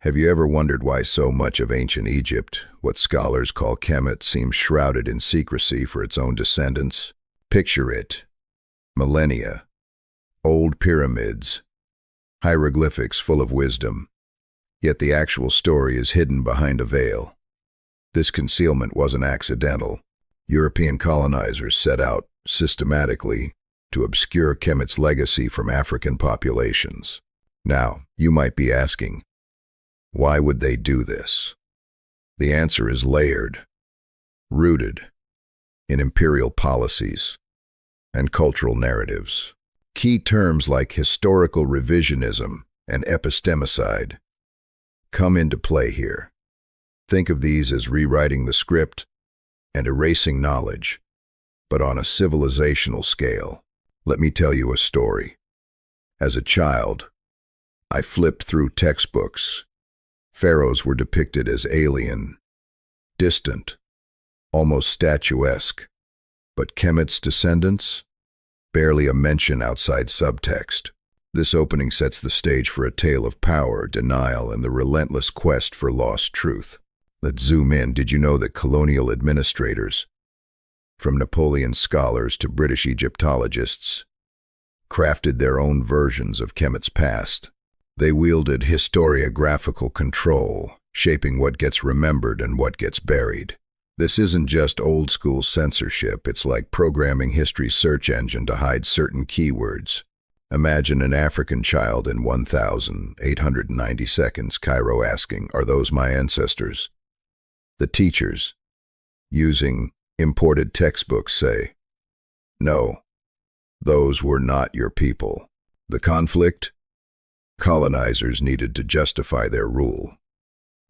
Have you ever wondered why so much of ancient Egypt, what scholars call Kemet, seems shrouded in secrecy for its own descendants? Picture it. Millennia. Old pyramids. Hieroglyphics full of wisdom. Yet the actual story is hidden behind a veil. This concealment wasn't accidental. European colonizers set out, systematically, to obscure Kemet's legacy from African populations. Now, you might be asking, why would they do this? The answer is layered, rooted in imperial policies and cultural narratives. Key terms like historical revisionism and epistemicide come into play here. Think of these as rewriting the script and erasing knowledge, but on a civilizational scale. Let me tell you a story. As a child, I flipped through textbooks. Pharaohs were depicted as alien, distant, almost statuesque, but Kemet's descendants? Barely a mention outside subtext. This opening sets the stage for a tale of power, denial, and the relentless quest for lost truth. Let's zoom in. Did you know that colonial administrators, from Napoleon's scholars to British Egyptologists, crafted their own versions of Kemet's past? They wielded historiographical control, shaping what gets remembered and what gets buried. This isn't just old-school censorship, it's like programming history's search engine to hide certain keywords. Imagine an African child in 1,890 seconds, Cairo asking, "Are those my ancestors?" The teachers, using imported textbooks, say, "No, those were not your people." The conflict? Colonizers needed to justify their rule.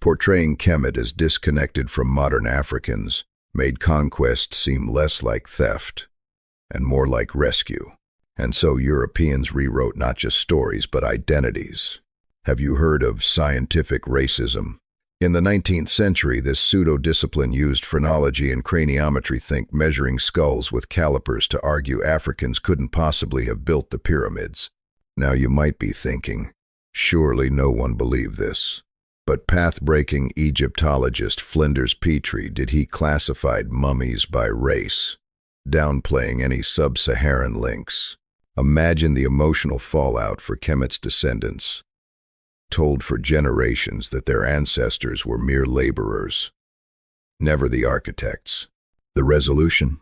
Portraying Kemet as disconnected from modern Africans made conquest seem less like theft and more like rescue. And so Europeans rewrote not just stories but identities. Have you heard of scientific racism? In the 19th century, this pseudo-discipline used phrenology and craniometry, think measuring skulls with calipers, to argue Africans couldn't possibly have built the pyramids. Now you might be thinking, surely no one believed this. But path-breaking Egyptologist Flinders Petrie, did he classified mummies by race, downplaying any sub-Saharan links. Imagine the emotional fallout for Kemet's descendants, told for generations that their ancestors were mere laborers, never the architects. The resolution?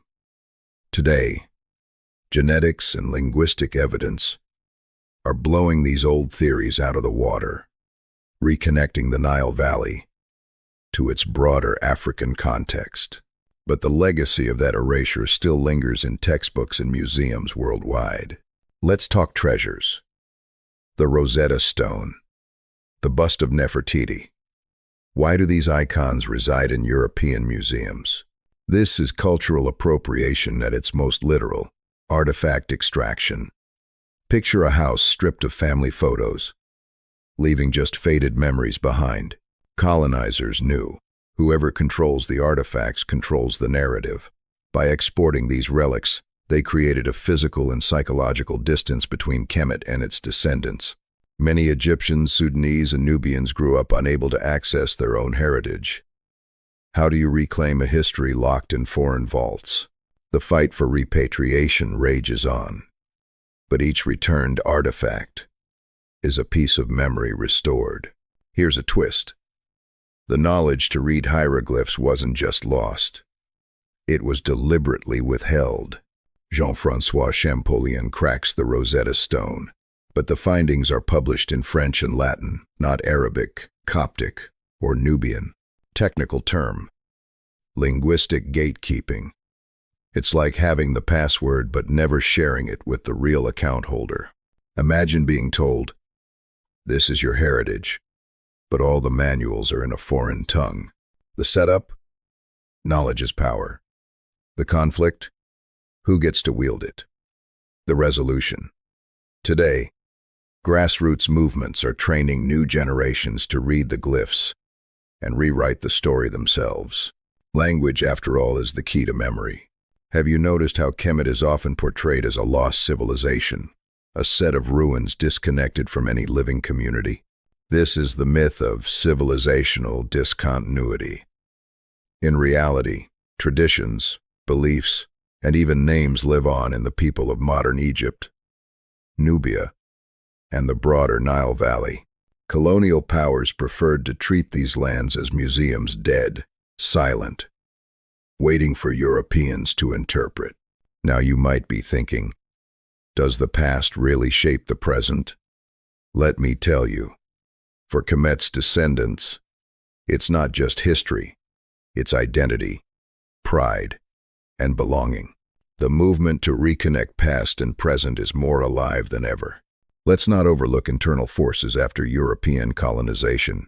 Today, genetics and linguistic evidence are blowing these old theories out of the water, reconnecting the Nile Valley to its broader African context. But the legacy of that erasure still lingers in textbooks and museums worldwide. Let's talk treasures. The Rosetta Stone, the bust of Nefertiti. Why do these icons reside in European museums? This is cultural appropriation at its most literal, artifact extraction. Picture a house stripped of family photos, leaving just faded memories behind. Colonizers knew whoever controls the artifacts controls the narrative. By exporting these relics, they created a physical and psychological distance between Kemet and its descendants. Many Egyptians, Sudanese, and Nubians grew up unable to access their own heritage. How do you reclaim a history locked in foreign vaults? The fight for repatriation rages on. But each returned artifact is a piece of memory restored. Here's a twist. The knowledge to read hieroglyphs wasn't just lost. It was deliberately withheld. Jean-François Champollion cracks the Rosetta Stone, but the findings are published in French and Latin, not Arabic, Coptic, or Nubian. Technical term: linguistic gatekeeping. It's like having the password but never sharing it with the real account holder. Imagine being told, "This is your heritage," but all the manuals are in a foreign tongue. The setup? Knowledge is power. The conflict? Who gets to wield it? The resolution? Today, grassroots movements are training new generations to read the glyphs and rewrite the story themselves. Language, after all, is the key to memory. Have you noticed how Kemet is often portrayed as a lost civilization, a set of ruins disconnected from any living community? This is the myth of civilizational discontinuity. In reality, traditions, beliefs, and even names live on in the people of modern Egypt, Nubia, and the broader Nile Valley. Colonial powers preferred to treat these lands as museums dead, silent, waiting for Europeans to interpret. Now you might be thinking, does the past really shape the present? Let me tell you, for Kemet's descendants, it's not just history, it's identity, pride, and belonging. The movement to reconnect past and present is more alive than ever. Let's not overlook internal forces after European colonization.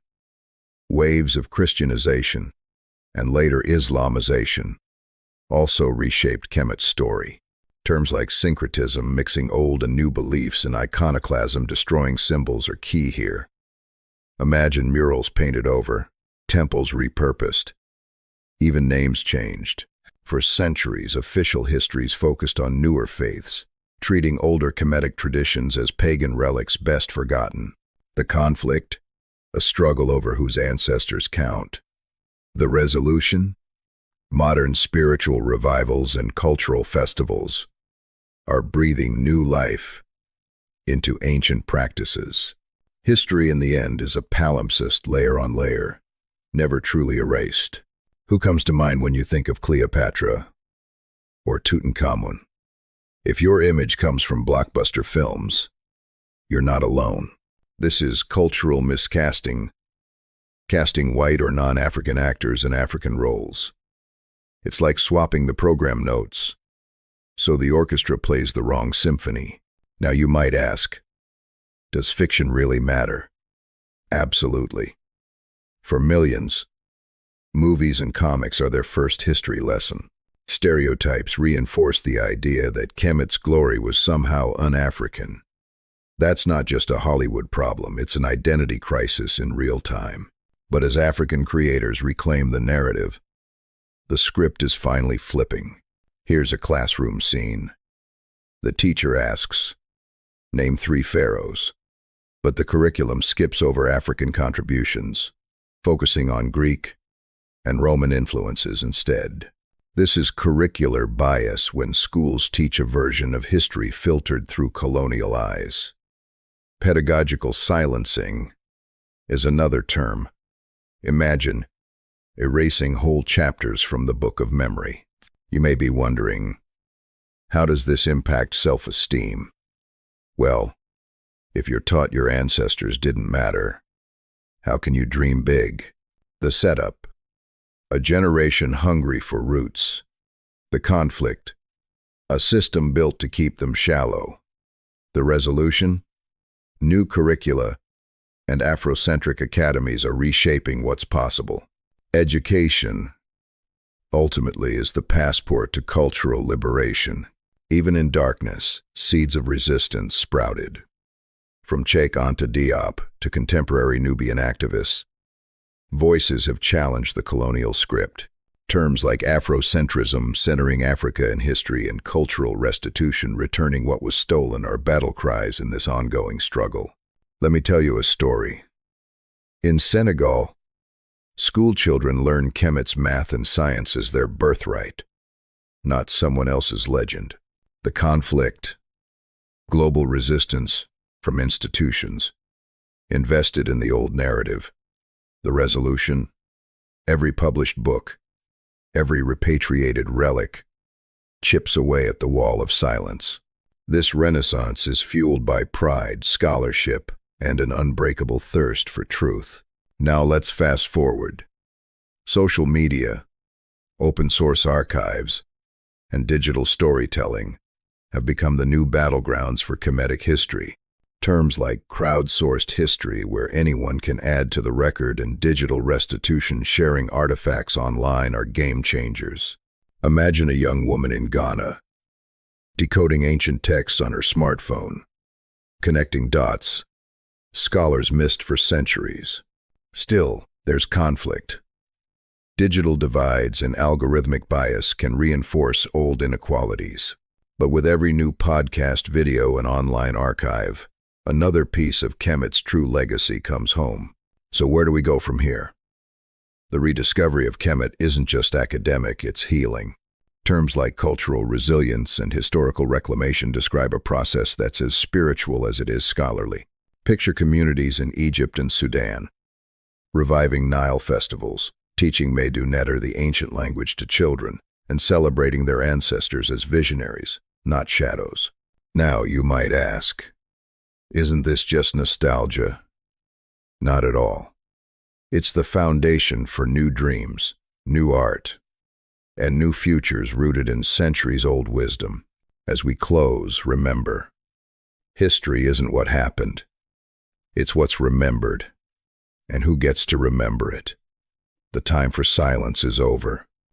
Waves of Christianization and later Islamization also reshaped Kemet's story. Terms like syncretism, mixing old and new beliefs, and iconoclasm, destroying symbols, are key here. Imagine murals painted over, temples repurposed, even names changed. For centuries, official histories focused on newer faiths, treating older Kemetic traditions as pagan relics best forgotten. The conflict, a struggle over whose ancestors count. The resolution, modern spiritual revivals and cultural festivals are breathing new life into ancient practices. History in the end is a palimpsest layer on layer, never truly erased. Who comes to mind when you think of Cleopatra or Tutankhamun? If your image comes from blockbuster films, you're not alone. This is cultural miscasting, casting white or non-African actors in African roles. It's like swapping the program notes, so the orchestra plays the wrong symphony. Now you might ask, does fiction really matter? Absolutely. For millions, movies and comics are their first history lesson. Stereotypes reinforce the idea that Kemet's glory was somehow un-African. That's not just a Hollywood problem, it's an identity crisis in real time. But as African creators reclaim the narrative, the script is finally flipping. Here's a classroom scene. The teacher asks, "Name 3 pharaohs." But the curriculum skips over African contributions, focusing on Greek and Roman influences instead. This is curricular bias when schools teach a version of history filtered through colonial eyes. Pedagogical silencing is another term. Imagine erasing whole chapters from the book of memory. You may be wondering, how does this impact self-esteem? Well, if you're taught your ancestors didn't matter, how can you dream big? The setup: a generation hungry for roots. The conflict: a system built to keep them shallow. The resolution: new curricula and Afrocentric academies are reshaping what's possible. Education, ultimately, is the passport to cultural liberation. Even in darkness, seeds of resistance sprouted. From Cheikh Anta Diop to contemporary Nubian activists, voices have challenged the colonial script. Terms like Afrocentrism, centering Africa in history, and cultural restitution, returning what was stolen, are battle cries in this ongoing struggle. Let me tell you a story. In Senegal, school children learn Kemet's math and science as their birthright, not someone else's legend. The conflict: global resistance from institutions invested in the old narrative. The resolution: every published book, every repatriated relic, chips away at the wall of silence. This renaissance is fueled by pride, scholarship, and an unbreakable thirst for truth. Now let's fast forward. Social media, open source archives, and digital storytelling have become the new battlegrounds for Kemetic history. Terms like crowdsourced history, where anyone can add to the record, and digital restitution, sharing artifacts online, are game changers. Imagine a young woman in Ghana, decoding ancient texts on her smartphone, connecting dots scholars missed for centuries. Still, there's conflict. Digital divides and algorithmic bias can reinforce old inequalities. But with every new podcast, video, and online archive, Another piece of Kemet's true legacy comes home. So where do we go from here? The rediscovery of Kemet isn't just academic, it's healing. Terms like cultural resilience and historical reclamation describe a process that's as spiritual as it is scholarly. Picture communities in Egypt and Sudan, reviving Nile festivals, teaching Medu Neter the ancient language to children, and celebrating their ancestors as visionaries, not shadows. Now, you might ask, isn't this just nostalgia? Not at all. It's the foundation for new dreams, new art, and new futures rooted in centuries-old wisdom. As we close, remember, history isn't what happened. It's what's remembered. And who gets to remember it? The time for silence is over.